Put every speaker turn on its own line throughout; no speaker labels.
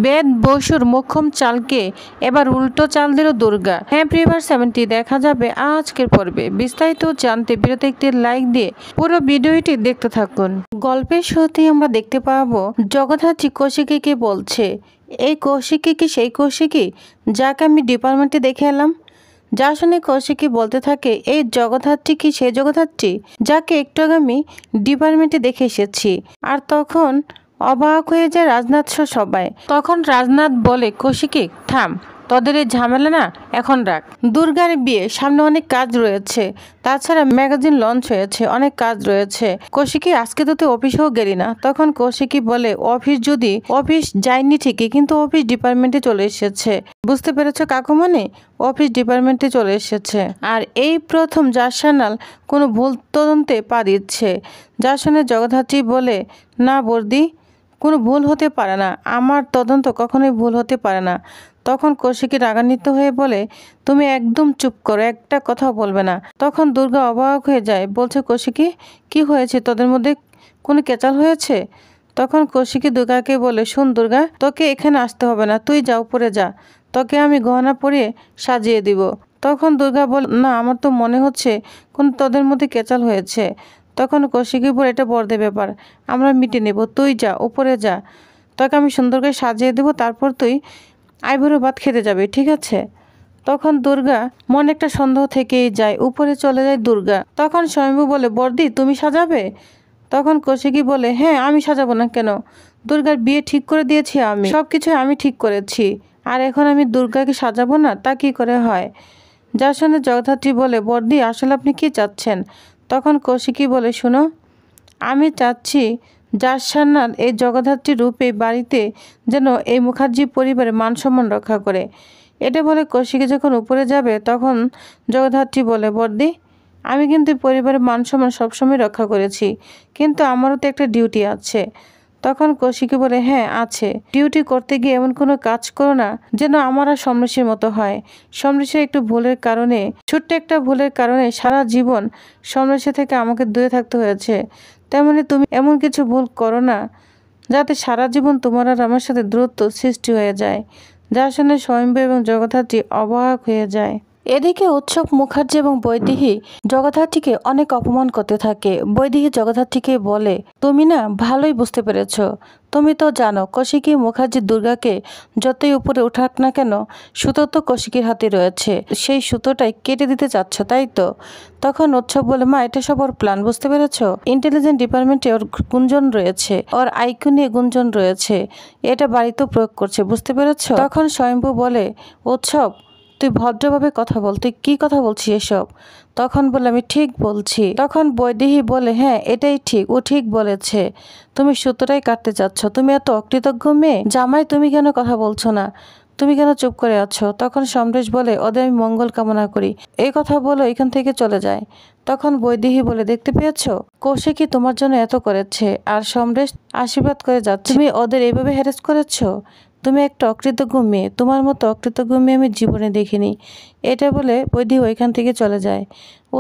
বেদ বসুর মোক্ষম চালকে এবার উল্টো চাল দিল দুর্গা। হ্যাঁ প্রিভার 70 দেখা যাবে আজকের পর্বে। বিস্তারিত জানতে ভিডিওতে একটি লাইক দিয়ে পুরো ভিডিওটি দেখতে থাকুন। গল্পের শুরুতেই আমরা দেখতে পাবো জগদ্ধাত্রী কৌশিকীকে বলছে, এই কৌশিকী কি সেই কৌশিকী যাকে আমি ডিপার্টমেন্টে দেখে এলাম? যা শুনে কৌশিকী বলতে থাকে, এই জগদ্ধাত্রী কি সেই জগদ্ধাত্রী যাকে একটু আগে আমি ডিপার্টমেন্টে দেখে এসেছি? আর তখন অবাক হয়ে যায় রাজনাথ সহ সবাই। তখন রাজনাথ বলে, কৌশিকী থাম, তোদের এই ঝামেলা না এখন রাখ। দুর্গার বিয়ে, সামনে অনেক কাজ রয়েছে, তাছাড়া ম্যাগাজিন লঞ্চ হয়েছে, অনেক কাজ রয়েছে। কৌশিকী আজকে তো তুই অফিসেও গেলি না। তখন কৌশিকী বলে, অফিস যায়নি ঠিকই, কিন্তু অফিস ডিপার্টমেন্টে চলে এসেছে। বুঝতে পেরেছ কাকুমণি? অফিস ডিপার্টমেন্টে চলে এসেছে। আর এই প্রথম জাসানাল কোনো ভুল তদন্তে পা দিচ্ছে। যা শুনে জগদ্ধাত্রী বলে, না বর্দি, কোনো ভুল হতে পারে না, আমার তদন্ত কখনোই ভুল হতে পারে না। তখন কৌশিকী রাগান্বিত হয়ে বলে, তুমি একদম চুপ করো, একটা কথাও বলবে না। তখন দুর্গা অবাক হয়ে যায়, বলছে, কৌশিকী কি হয়েছে, তোদের মধ্যে কোনো কেচাল হয়েছে? তখন কৌশিকী দুর্গাকে বলে, শোন দুর্গা, তোকে এখানে আসতে হবে না, তুই যা উপরে যা, তোকে আমি গহনা পরিয়ে সাজিয়ে দিব। তখন দুর্গা বলে, না আমার তো মনে হচ্ছে কোন তোদের মধ্যে কেচাল হয়েছে। তখন কৌশিকী বলে, এটা বড়দের ব্যাপার, আমরা মিটে নেব, তুই যা উপরে যা, তোকে আমি সুন্দর করে সাজিয়ে দেবো, তারপর তুই আইভুড়ো ভাত খেতে যাবে, ঠিক আছে? তখন দুর্গা মনে একটা সন্দেহ থেকেই যায়, উপরে চলে যায় দুর্গা। তখন স্বয়ম্ভু বলে, বর্দি তুমি সাজাবে? তখন কৌশিকী বলে, হ্যাঁ আমি সাজাবো না কেন? দুর্গার বিয়ে ঠিক করে দিয়েছি আমি, সবকিছু আমি ঠিক করেছি, আর এখন আমি দুর্গাকে সাজাবো না, তা কি করে হয়? যার শুনে জগদ্ধাত্রী বলে, বর্দি আসলে আপনি কি চাচ্ছেন? তখন কৌশিকী বলে, শুনো, আমি চাচ্ছি জাসানাল এই জগদ্ধাত্রী রূপে বাড়িতে যেন এই মুখার্জি পরিবারের মান সম্মান রক্ষা করে। এটা বলে কৌশিকী যখন উপরে যাবে, তখন জগদ্ধাত্রী বলে, বর্দি আমি কিন্তু পরিবারের মান সম্মান সবসময় রক্ষা করেছি, কিন্তু আমারও তো একটা ডিউটি আছে। তখন কৌশিকী বলে, হ্যাঁ আছে, ডিউটি করতে গিয়ে এমন কোনো কাজ করো না যেন আমার আর সমরেশের মতো হয়। সমরেশের একটু ভুলের কারণে, ছোট্ট একটা ভুলের কারণে সারা জীবন সমরেশের থেকে আমাকে দূরে থাকতে হয়েছে। তেমনি তুমি এমন কিছু ভুল করো না যাতে সারা জীবন তোমার আর আমার সাথে দূরত্ব সৃষ্টি হয়ে যায়। যা শুনে স্বয়ম্ভু এবং জগদ্ধাত্রী অবাক হয়ে যায়। এদিকে উৎসব মুখার্জি এবং বৈদেহী জগদ্ধাত্রীকে অনেক অপমান করতে থাকে। বৈদেহী জগদ্ধাত্রীকে বলে, তুমি না ভালোই বুঝতে পেরেছ, তুমি তো জানো কৌশিকী মুখার্জি দুর্গাকে যতই উপরে উঠাক না কেন, সুতো তো কৌশিকীর হাতে রয়েছে, সেই সুতোটাই কেটে দিতে চাচ্ছ, তাই তো? তখন উৎসব বলে, মা এটা সব ওর প্ল্যান, বুঝতে পেরেছ? ইন্টেলিজেন্ট ডিপার্টমেন্টে ওর গুঞ্জন রয়েছে, ওর আইকিউ নিয়ে গুঞ্জন রয়েছে, এটা বাড়িতেও প্রয়োগ করছে, বুঝতে পেরেছ? তখন স্বয়ম্ভু বলে, উৎসব তুই ভদ্রভাবে কথা বল, তুই কি কথা বলছিস এসব? তখন বলে, আমি ঠিক বলছি। তখন বৈদেহী বলে, হ্যাঁ এটাই ঠিক, ও ঠিক বলেছে, তুমি সুতোটাই কাটতে চাচ্ছ, তুমি এত অকৃতজ্ঞ মেয়ে। জামাই তুমি কেন কথা বলছো না, তুমি কেন চুপ করে আছো? তখন সমরেশ বলে, ওদের আমি মঙ্গল কামনা করি, এই কথা বলে এখান থেকে চলে যায়। তখন বৈদেহী বলে, দেখতে পেয়েছো কৌশিকী তোমার জন্য এত করেছে, আর সমরেশ আশীর্বাদ করে যাচ্ছে, তুমি ওদের এইভাবে হ্যারাস করেছো? তুমি একটা অকৃতজ্ঞ মেয়ে, তোমার মতো অকৃতজ্ঞ মেয়ে আমি জীবনে দেখিনি। এটা বলে বৈদেহী ওইখান থেকে চলে যায়।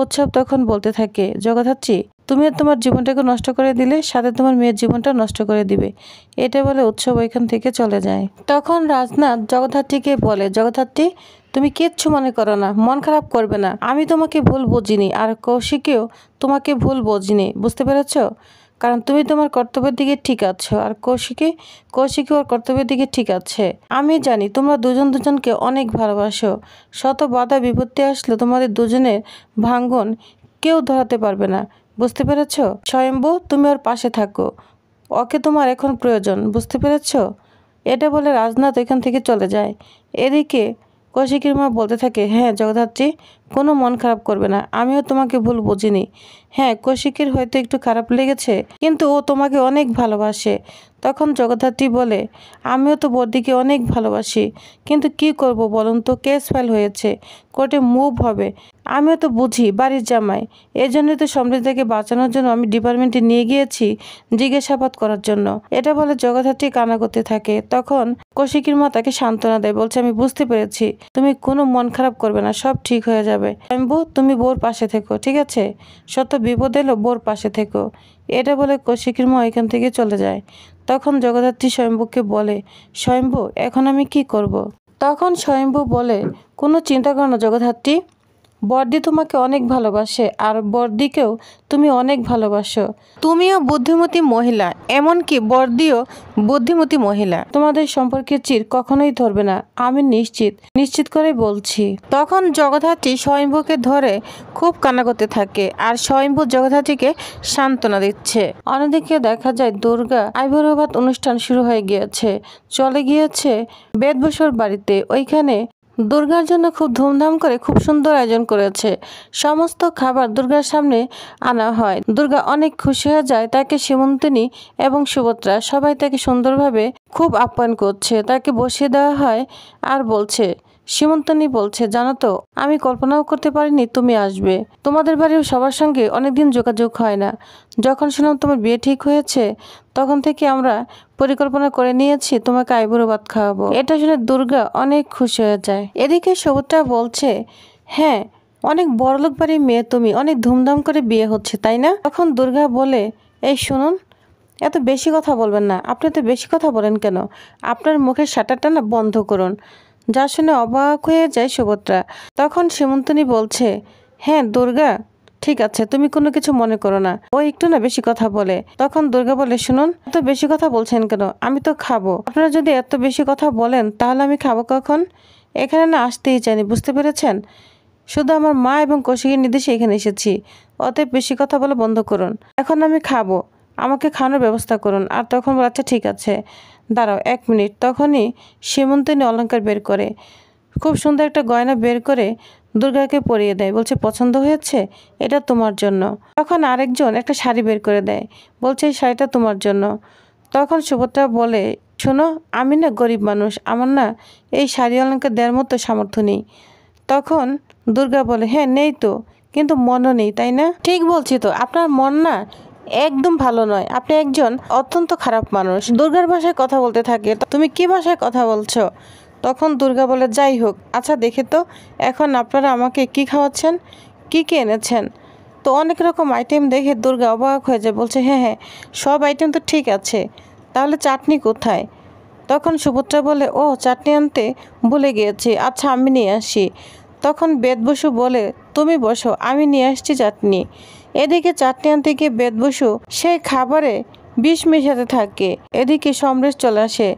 উৎসব তখন বলতে থাকে, জগদ্ধাত্রী তুমি তোমার জীবনটাকে নষ্ট করে দিলে, সাথে তোমার মেয়ের জীবনটা নষ্ট করে দিবে। এটা বলে উৎসব ওইখান থেকে চলে যায়। তখন রাজনাথ জগদ্ধাত্রীকে বলে, জগদ্ধাত্রী তুমি কিচ্ছু মনে করো না, মন খারাপ করবে না, আমি তোমাকে ভুল বুঝিনি, আর কৌশিকীও তোমাকে ভুল বুঝিনি, বুঝতে পেরেছ? কারণ তুমি তোমার কর্তব্যের দিকে ঠিক আছো, আর কৌশিকী ওর কর্তব্যের দিকে ঠিক আছে। আমি জানি তোমরা দুজন দুজনকে অনেক ভালোবাসো, শত বাধা বিপত্তি আসলে তোমাদের দুজনের ভাঙ্গন কেউ ধরাতে পারবে না, বুঝতে পেরেছ? স্বয়ম্ভু তুমি ওর পাশে থাকো, ওকে তোমার এখন প্রয়োজন, বুঝতে পেরেছ? এটা বলে রাজনাথ এখান থেকে চলে যায়। এদিকে কৌশিকীর মা বলতে থাকে, হ্যাঁ জগদ্ধাত্রী কোনো মন খারাপ করবে না, আমিও তোমাকে ভুল বুঝিনি। হ্যাঁ কৌশিকীর হয়তো একটু খারাপ লেগেছে, কিন্তু ও তোমাকে অনেক ভালোবাসে। তখন জগদ্ধাত্রী বলে, আমিও তো বর্দিকে অনেক ভালোবাসি, কিন্তু কি করব বলুন তো, কেস ফাইল হয়েছে, কোর্টে মুভ হবে, আমিও তো বুঝি বাড়ির জামাই, এই জন্যই তো সমৃদ্ধাকে বাঁচানোর জন্য আমি ডিপার্টমেন্টে নিয়ে গিয়েছি জিজ্ঞাসাবাদ করার জন্য। এটা বলে জগদ্ধাত্রী কান্না করতে থাকে। তখন কৌশিকীর মা তাকে সান্ত্বনা দেয়, বলছে, আমি বুঝতে পেরেছি, তুমি কোনো মন খারাপ করবে না, সব ঠিক হয়ে যাবে। স্বয়ম্ভু তুমি বোর পাশে থেকো, ঠিক আছে? শত বিপদ এলো বোর পাশে থেকো। এটা বলে কৌশিকীর মা এখান থেকে চলে যায়। তখন জগদ্ধাত্রী স্বয়ম্ভুকে বলে, স্বয়ম্ভু এখন আমি কি করব। তখন স্বয়ম্ভু বলে, কোনো চিন্তা করো না জগদ্ধাত্রী, বর্দি তোমাকে অনেক ভালোবাসে আর বর্দিকেও তুমি অনেক ভালোবাসো। তুমিও বুদ্ধিমতী মহিলা, এমনকি বর্দিও বুদ্ধিমতী মহিলা। তোমাদের সম্পর্কের চির কখনোই ধরবে না, আমি নিশ্চিত করে বলছি। তখন জগদ্ধাত্রী স্বয়ম্ভুকে ধরে খুব কান্না করতে থাকে আর স্বয়ম্ভু জগদ্ধাত্রীকে সান্ত্বনা দিচ্ছে। অন্যদিকে দেখা যায় দুর্গা আবির্ভাব অনুষ্ঠান শুরু হয়ে গিয়েছে, চলে গিয়েছে বেদবসুর বাড়িতে। ওইখানে দুর্গার জন্য খুব ধুমধাম করে খুব সুন্দর আয়োজন করেছে। সমস্ত খাবার দুর্গার সামনে আনা হয়। দুর্গা অনেক খুশি হয়ে যায়। তাকে সীমন্তিনী এবং সুভদ্রা সবাই তাকে সুন্দরভাবে খুব আপ্যায়ন করছে। তাকে বসিয়ে দেওয়া হয় আর বলছে, সীমন্তিনী বলছে, জানো তো আমি কল্পনাও করতে পারিনি তুমি আসবে। তোমাদের বাড়ির সবার সঙ্গে অনেকদিন যোগাযোগ হয় না। যখন শুনলাম তোমার বিয়ে ঠিক হয়েছে তখন থেকে আমরা পরিকল্পনা করে নিয়েছি তোমাকে আইবুড়ো ভাত খাওয়াবো। এটা শুনে দুর্গা অনেক খুশি হয়ে যায়। এদিকে সুভদ্রা বলছে, হ্যাঁ অনেক বড়লোক বাড়ির মেয়ে তুমি, অনেক ধুমধাম করে বিয়ে হচ্ছে তাই না। তখন দুর্গা বলে, এই শুনুন, এত বেশি কথা বলবেন না। আপনি এত বেশি কথা বলেন কেন? আপনার মুখের শাটারটা না বন্ধ করুন। যা শুনে অবাক হয়ে যায় সুভদ্রা। তখন সীমন্তিনী বলছে, হ্যাঁ দুর্গা ঠিক আছে, তুমি কোনো কিছু মনে করো না, ও একটু না বেশি কথা বলে। তখন দুর্গা বলে, শুনুন এত বেশি কথা বলছেন কেন? আমি তো খাবো। আপনারা যদি এত বেশি কথা বলেন তাহলে আমি খাবো কখন? এখানে না আসতেই চাইনি, বুঝতে পেরেছেন? শুধু আমার মা এবং কৌশিকীর নির্দেশে এখানে এসেছি। অতএব বেশি কথা বলে বন্ধ করুন। এখন আমি খাবো, আমাকে খাওয়ানোর ব্যবস্থা করুন। আর তখন বলে, আচ্ছা ঠিক আছে, দাঁড়াও 1 মিনিট। তখনই সীমন্তিনী অলংকার বের করে, খুব সুন্দর একটা গয়না বের করে দুর্গাকে পরিয়ে দেয়। বলছে, পছন্দ হয়েছে, এটা তোমার জন্য। তখন আরেকজন একটা শাড়ি বের করে দেয়, বলছে এই শাড়িটা তোমার জন্য। তখন সুভদ্রা বলে, শোনো আমি না গরিব মানুষ, আমার না এই শাড়ি অলংকার দেওয়ার মতো সামর্থ্য নেই। তখন দুর্গা বলে, হ্যাঁ নেই তো, কিন্তু মনও নেই তাই না? ঠিক বলছি তো, আপনার মন না একদম ভালো নয়, আপনি একজন অত্যন্ত খারাপ মানুষ। দুর্গার ভাষায় কথা বলতে থাকে, তুমি কি ভাষায় কথা বলছো? তখন দুর্গা বলে, যাই হোক, আচ্ছা দেখে তো এখন আপনারা আমাকে কি খাওয়াচ্ছেন, কি কি এনেছেন? তো অনেক রকম আইটেম দেখে দুর্গা অবাক হয়ে যায়, বলছে, হ্যাঁ সব আইটেম তো ঠিক আছে, তাহলে চাটনি কোথায়? তখন সুভদ্রা বলে, ও চাটনি আনতে ভুলে গিয়েছি, আচ্ছা আমি নিয়ে আসি। তখন বেদবসু বলে, তুমি বসো, আমি নিয়ে আসছি চাটনি। এদিকে চাটনি আনতে গিয়ে বেদবসু সেই খাবারে বিষ মেশাতে থাকে। এদিকে সমরেশ চলে আসে।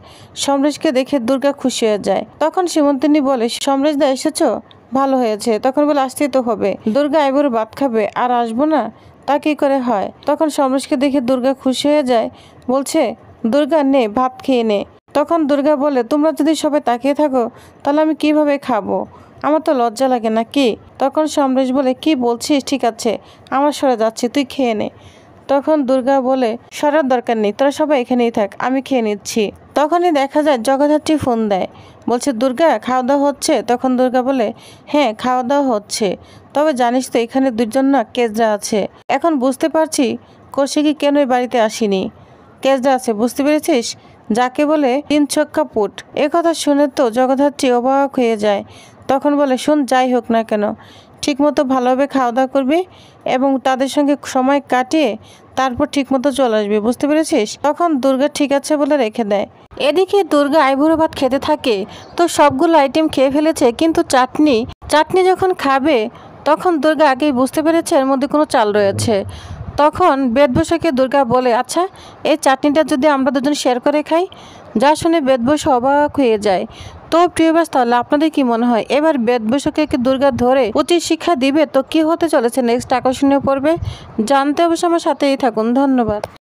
সমরেশকে দেখে দুর্গা খুশি হয়ে যায়। তখন সীমন্তিনী বলে, সমরেশ দা এসেছো, ভালো হয়েছে। তখন বলে, আসতেই তো হবে, দুর্গা এবারে ভাত খাবে, আর আসবো না তা কি করে হয়? তখন সমরেশকে দেখে দুর্গা খুশি হয়ে যায়, বলছে, দুর্গা নে ভাত খেয়ে নে। তখন দুর্গা বলে, তোমরা যদি সবাই তাকিয়ে থাকো তাহলে আমি কিভাবে খাবো? আমার তো লজ্জা লাগে না কি? তখন সমরেশ বলে, কি বলছিস, ঠিক আছে আমার সরে যাচ্ছি, তুই খেয়ে নে। তখন দুর্গা বলে, সরার দরকার নেই, তোরা সবাই এখানেই থাক, আমি খেয়ে নিচ্ছি। তখনই দেখা যায় জগদ্ধাত্রী ফোন দেয়, বলছে, দুর্গা খাওয়া দাওয়া হচ্ছে? তখন দুর্গা বলে, হ্যাঁ খাওয়া দাওয়া হচ্ছে, তবে জানিস তো এখানে 2 জন না কেজরা আছে। এখন বুঝতে পারছি কৌশিকী কেন এই বাড়িতে আসেনি। কেজরা আছে, বুঝতে পেরেছিস? যাকে বলে 3 ছক্কা পুট। কথা শুনে তো জগদ্ধাত্রী অবাক হয়ে যায়। তখন বলে, শোন, যাই হোক না কেন ঠিকমতো ভালোভাবে খাওয়া দাওয়া করবি এবং তাদের সঙ্গে সময় কাটিয়ে তারপর ঠিকমতো চলে আসবি, বুঝতে পেরেছিস? তখন দুর্গা ঠিক আছে বলে রেখে দেয়। এদিকে দুর্গা আইবুড়ো ভাত খেতে থাকে। তো সবগুলো আইটেম খেয়ে ফেলেছে, কিন্তু চাটনি যখন খাবে তখন দুর্গা আগেই বুঝতে পেরেছে এর মধ্যে কোনো চাল রয়েছে। তখন বেদবসুকে দুর্গা বলে, আচ্ছা এই চাটনিটা যদি আমরা 2জন শেয়ার করে খাই। যা শুনে বেদবসু অবাক হয়ে যায়। তো প্রিয়বাস, তাহলে আপনাদের কি মনে হয় এবার বেদবসুকে দুর্গা ধরে উচিত শিক্ষা দিবে? তো কি হতে চলেছে নেক্সট আকর্ষণীয় পর্বে জানতে অবশ্য আমার সাথেই থাকুন। ধন্যবাদ।